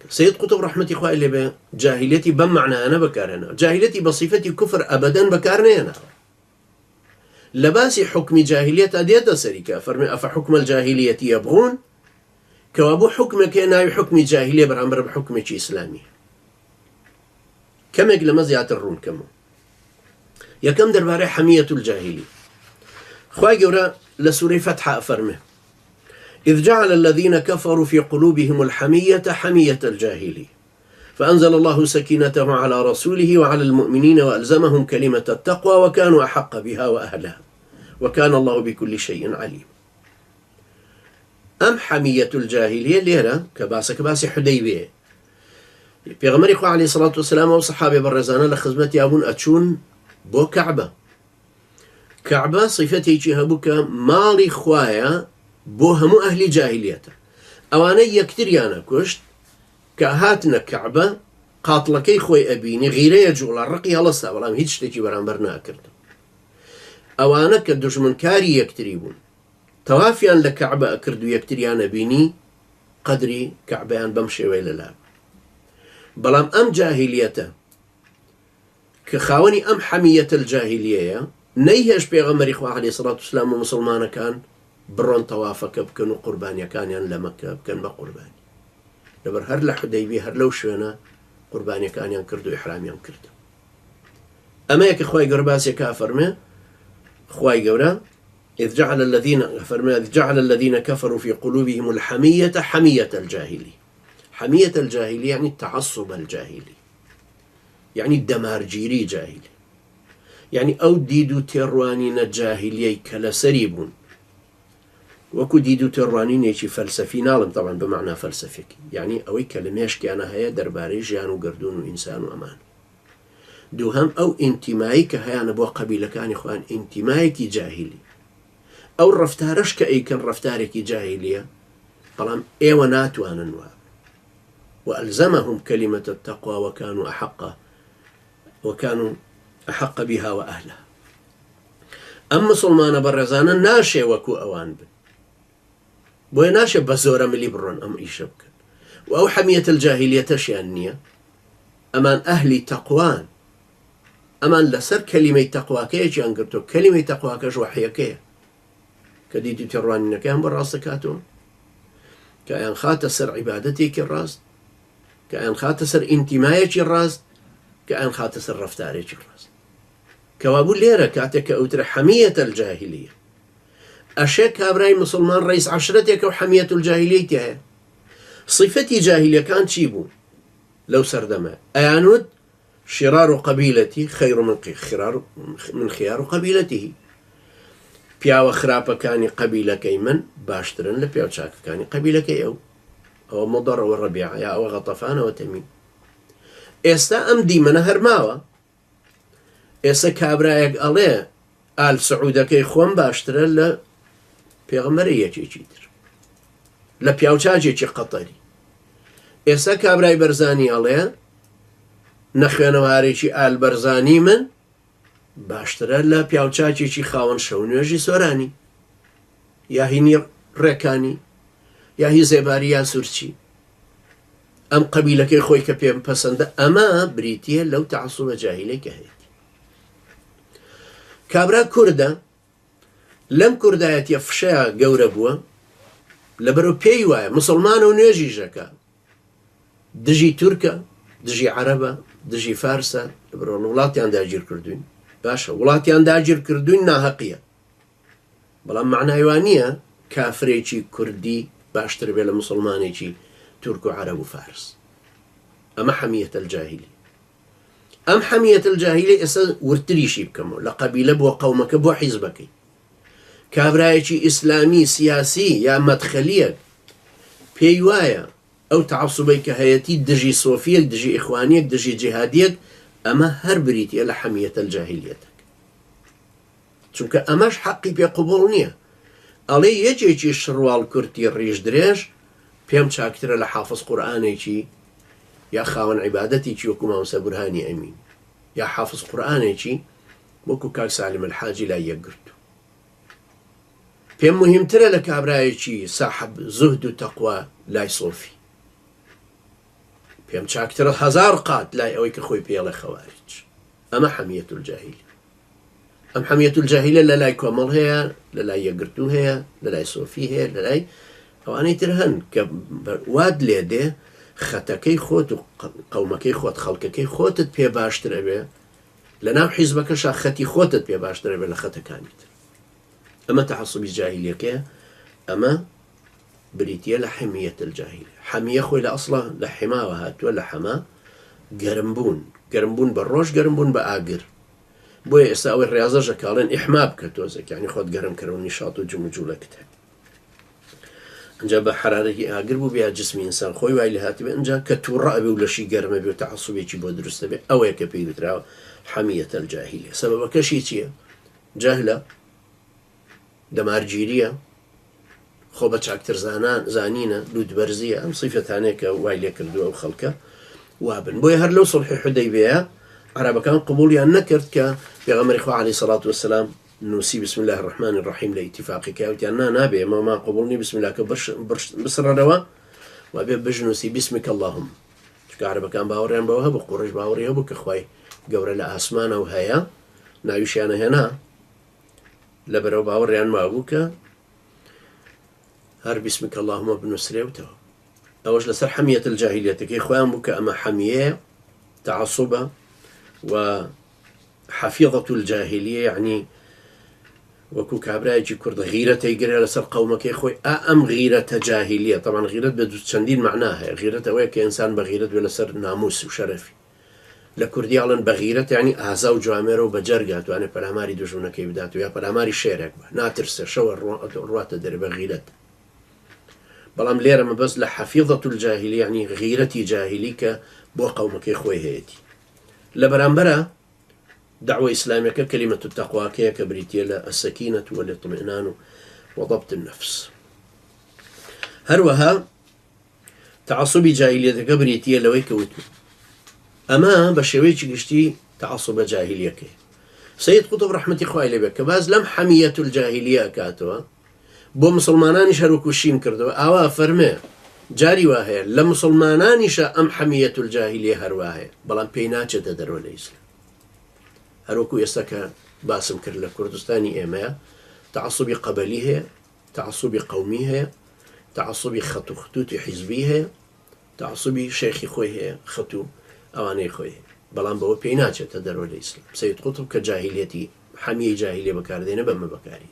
سيد قطب رحمة إخوة اللي بجاهليتي بمعنى أنا بكارنا جاهليتي بصفتي كفر أبدا بكارنا أنا لباسي حكم جاهلية أدية سريكا فرمي أفحكم الجاهلية يبغون كوابو حكمك ناوي حكم جاهلية برامبر بحكمك إسلامي كم يقل مزيات الروم كمو يا كم درباري حمية الجاهلية خواهي قورا لسوري فتحة أفرمه إذ جعل الذين كفروا في قلوبهم الحمية حمية الجاهلية فأنزل الله سكينته على رسوله وعلى المؤمنين وألزمهم كلمة التقوى وكانوا أحق بها وأهلها وكان الله بكل شيء عليم أم حمية الجاهلية ليرة كباسي حديبية بيغمر إخوة عليه الصلاة والسلام وصحابة برزانة لخزمتي أبون أتشون بو كعبة صفتي جهبك مالي خوايا بو همو أهل جاهليته أوانا يكتريانا كشت كهاتنا كعبة قاتلكي خوي أبيني غيري يجول الرقي هلسا والله هيج تجي برانبرنا أكرتو أوانا كدجمن كاري يكتريبون توافيان لكعبة أكردو يكتريانا بيني قدري كعبيان بمشي ويللا بلام أم جاهليته كخاوني أم حمية الجاهلية نيهش بيغمر إخوة عليه الصلاة والسلام ومسلمان كان برون توافك بكن وقربانيا كان ين لمكة بكن بقرباني لبر هر لحديبي هر لو شونا قربانيا كان ين كردو إحرام ين كردو أما يك إخوة قرباسي كافر ما إخوة قورا إذ جعل الذين كفروا في قلوبهم الحمية حمية الجاهلي حمية الجاهلي يعني التعصب الجاهلي يعني الدمارجيري جاهلي يعني أو ديدو تيروانين جاهلي كلا سريبون وكو ديدو تيروانين يشي فلسفي نالم طبعا بمعنى فلسفيك يعني أوي كلميش كيانا هيا درباري جيانو قردون وإنسان وأمان دوهم أو انتمائك هيا نبو قبيلة كان إخوان انتمائك جاهلي أو الرفتارش كأي كان رفتارك جاهلية طالما إيوانات واننواب وألزمهم كلمة التقوى وكانوا أحق بها وأهلها أما مسلمان برزانا ناشي وكو أوان بن بوي ناشي بزورة ملي برون أم إيشبك وأو حمية الجاهلية تشيانية أمان أهلي تقوان أمان لسر كلمة تقوى كيش ينقرتو كلمة تقوى كيش وحيا كي كديدي تروانينا كيان براسكاتو كأن خاتسر عبادتك الراس كأن خاتسر انتمائك الراس كأن خاتسر رفتارك الراس كوابو ليرة كاتك أوتر حمية الجاهلية أشيك هابراي مسلمان رئيس عشرتك وحمية الجاهلية تهي صفتي جاهلية كانت شيبو لو سردما أيانود شرار قبيلتي خير من خيار قبيلته بياو خرابة كاني قبيلة كيمن باشترن لبياو شاك كاني قبيلة كيو أو مضر والربيع يا أو غطفان وتميم إستا أمدي من هرماوة إستا كابرايك أليه آل سعودة كي خوان باشترن ل بيغمرية جيتر لبياو شاجي قطري إستا كابراي برزاني أليه نخوانواريشي آل برزاني من باشترە لە پیاوچاکێکی خاوەن شەونێژی سۆرانی یا هینی ڕێکانی یا هی زێباری یا سوورچی ئەم قەبیلەکەی خۆی کە پێم پەسەندە ئەمە بریتیە لەو تەعەسوبە جاهیلەی کە هەیە کابرا کوردە لەم کوردایەتیە فشەیە گەورە بووە لەبەرەوە پێی وایە مسڵمانە و نوێژی ژەکە دژی تورکە دژی عەرەبە دژی فارسە لەبەرەوە وڵاتیان داگیر کردوین باشە وڵاتیان داگیر کردوین ناهەقیە بەڵام معنایوانیە کافرێکی کوردی باشتر بێ لە مسڵمانێکی تورک و عەرەب و فارس ئەمە حەمیەتە الجاهیلی ئەم حەمیەتە الجاهیلی ئێستا ورتریشی بکەمەوە لە قەبیلە بۆ قەومەکە بۆ حیزبەکەی کابرایەکی ئیسلامی سیاسی یا مەدخەلیەک پێی وایە ئەو تەعەسوبەی کە هەیەتی دژی سۆفیەک دژی ئیخوانیەک دژی جیهادیەک ئەمە هەر بریتیە لە حەمیەتە الجاهیلیەتەک چونکە ئەمەش حەقی پێ قبوڵ نییە ئەڵێ یەکێکی شڕواڵ کورتی ڕیژ درێژ پێم چاکترە لە حافظ قورئانێکی یا خاوەن عیبادەتێکی وەکو مامۆستا بورهانی ئەمین یا حافظ قورئانێکی وەکو کاک سالم الحاجی لای یەکگرتو پێم مهمترە لە کابرایەکی ساحب زوهد و تەقوا لای سۆفی پێم چاکترە هزار قات لای ئەوەی کە خۆی پێڵە خەوارج. ئەمە حەمیەت الجاهیلیە. ئەم حەمیەت الجاهیلیە لە لای کۆمەڵ هەیە، لە لای یەکگرتو هەیە، لە لای سۆفی هەیە، لە لای ئەوانەی تر هەن کە واد لێ دێ خەتەکەی خۆت و قەومەکەی خۆت خەڵکەکەی خۆتت پێ باشترە بێ، لە ناو حیزبەکەشا خەتی خۆتت پێ باشترە بێ لە خەتەکانی تر. ئەمە تەعەسسوبی جاهیلیەکەیە، ئەمە بریتیە لە حەمیەت الجاهیلیە. حەمیە خۆی لە ئەسڵە لە حیماوە هاتووە، لە حەما گەرمبوون، گەرمبوون بە ڕۆژ، گەرمبوون بە ئاگر. بۆیە ئێستا ئەوەی ڕاضەژە کاڵێن ئیحما بکە تۆزێک، یعنی خۆت گەرم کردەوە نیشاط و جم و جوولەکت هەیە. ئەنجا بە حرارەتی ئاگر بوو بیا جسمی ئینسان خۆی وای لە هاتبێ ئەنجا کە تووڕە ئەبێ و لەشی گەرمە بێ و تەعەسسوبێکی بۆ دروستە بێ. ئەوەیە کە پێی وتراوە حەمیەت الجاهیلیە. سەبەبەکەشی چییە؟ جەهلە، دەمارگیریە، خۆ بە چاکتر زانینە، لوودبەرزیە، ئەم سیفەتانەیە کە وای لێ کردووە ئەو خەڵکە وابن. بۆیە هەر لەو سڵحی حودەیبیە عربەکان قبولیان نەکرد کە پێغەمبەری خوا عەلەیهی سەڵات وەسەلام نووسی بسم الله الرحمن الرحیم لە ئیتیفاقیکە وتیان نابێ ئەمەمان قبول نی بسم الله کە بسڕەرەوە وابێ بژنووسی بسمک اللهم. چونکە عربەکان باوەڕیان بەوە هەبوو، قوڕیش باوەڕی هەبوو کە خوای گەورە لە ئاسمانە و هەیە، ناویشیانە هێنا، لەبەرەوە باوەڕیان مابوو کە هەر بسمک اللهم بنووسرێوتەوە. ئەوەش لەسەر حەمیەت الجاهیلیەتەکەی خۆیان بوو کە ئەمە حەمیەیە، تەعەسسوبە و حەفیظەة الجاهیلیە، یعنی وەکو کابرایەکی کورد غیرەتەی گرێ لەسەر قەومەکەی خۆی. ئەم غیرەتە جاهیلیە. طبعاً غیرەت بە چەندین مەعنا هەیە. غیرەت ئەوەیە کە ئینسان بە غیرەت بێ لەسەر ناموس و شەرەفی. لە کوردی ئەڵێن بە غیرەت یعنی ئازا و جوامێرە و بە جەرگات توانێت پەلاماری دوژمنەکەی بدات و یا پەلاماری شێرێک بە، ناترسێ، شەوە ڕواتە دەرێ بە غیرەت. بەڵام لێرە مەبەست لە حەفیظەة الجاهیلیە، یعنی غیرەتی جاهیلی کە بۆ قەومەکەی خۆی هەیەتی. لە بەرامبەرە دعوة إسلامية كلمة التقوى كبريتية السكينة والاطمئنان وضبط النفس. هروها تعصب جاهلية كبريتية لوي كوتو. أما بشويش قشتي تعصب جاهلية كي. سيد قطب رحمة إخوائي لبك باز لم حمية الجاهلية كاتوا بو مسلمانان شروكو شين كردوا أوا فرمي جاري واهي لمسلمانان أم حمية الجاهلية هرواهي بلان بيناتش تدروا الإسلام. هەروەکو ئێستا کە باسم کرد لە کوردستانی ئێمەیە تعەسسوبی قەبەلی هەیە، تعەسسوبی قەومی هەیە، تعەسسوبی خەت و خەتوتی حیزبی هەیە، تعەسسوبی شێخی خۆی هەیە، خەت و ئەوانەی خۆی هەیە، بەڵام بەوە پێی ناچێتە دەرەوە لە ئیسلام. سەید قوتب کە جاهیلیەتی حەمیەی جاهیلیە بەکاردێنە بەمە بەکاری